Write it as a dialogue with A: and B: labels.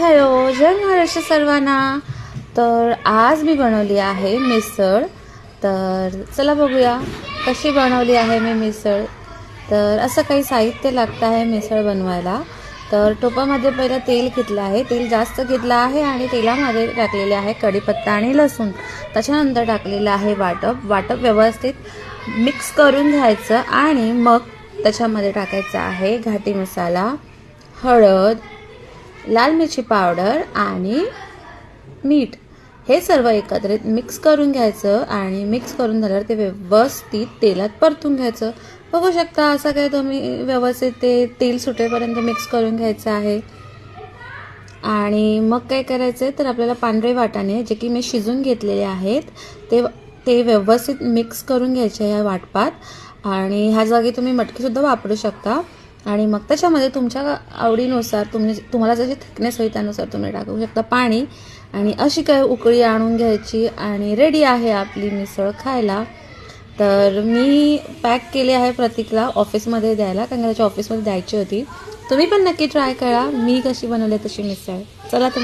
A: Hello, जय महाराष्ट्र सर्वांना. तर आज मी बनवली आहे मिसळ. तर चला बघूया कशी बनवली आहे मी मिसळ. तर असं काही साहित्य लागतं आहे मिसळ बनवायला. तर टोपामध्ये पहिलं तेल घेतलं आहे. तेल जास्त घेतलं आहे आणि तेलामध्ये टाकलेले आहे कढीपत्ता आणि लसूण. त्याच्यानंतर टाकलेलं आहे वाटप व्यवस्थित मिक्स करून घ्यायचं आणि मग त्याच्यामध्ये टाकायचं आहे घाटी मसाला, हळद, लाल मिरची पावडर आणि मीठ. हे सर्व एकत्रित मिक्स करून घ्यायचं आणि मिक्स करून झाल्यावर ते व्यवस्थित तेलात परतून घ्यायचं. बघू शकता असं काय तुम्ही व्यवस्थित ते तेल सुटेपर्यंत मिक्स करून घ्यायचं आहे. आणि मग काय करायचं आहे तर आपल्याला पांढरे वाटाणे जे की मी शिजून घेतलेले आहेत ते व्यवस्थित मिक्स करून घ्यायचे या वाटपात. आणि ह्या जागी तुम्ही मटकीसुद्धा वापरू शकता. आणि मग त्याच्यामध्ये तुमच्या आवडीनुसार तुम्हाला जशी थिकनेस होईल त्यानुसार तुम्ही टाकू शकता पाणी. आणि अशी काय उकळी आणून घ्यायची आणि रेडी आहे आपली मिसळ खायला. तर मी पॅक केले आहे प्रतीकला ऑफिसमध्ये द्यायला, कारण त्याच्या ऑफिसमध्ये द्यायची होती. तुम्ही पण नक्की ट्राय करा मी कशी बनवली तशी मिसळ. चला तर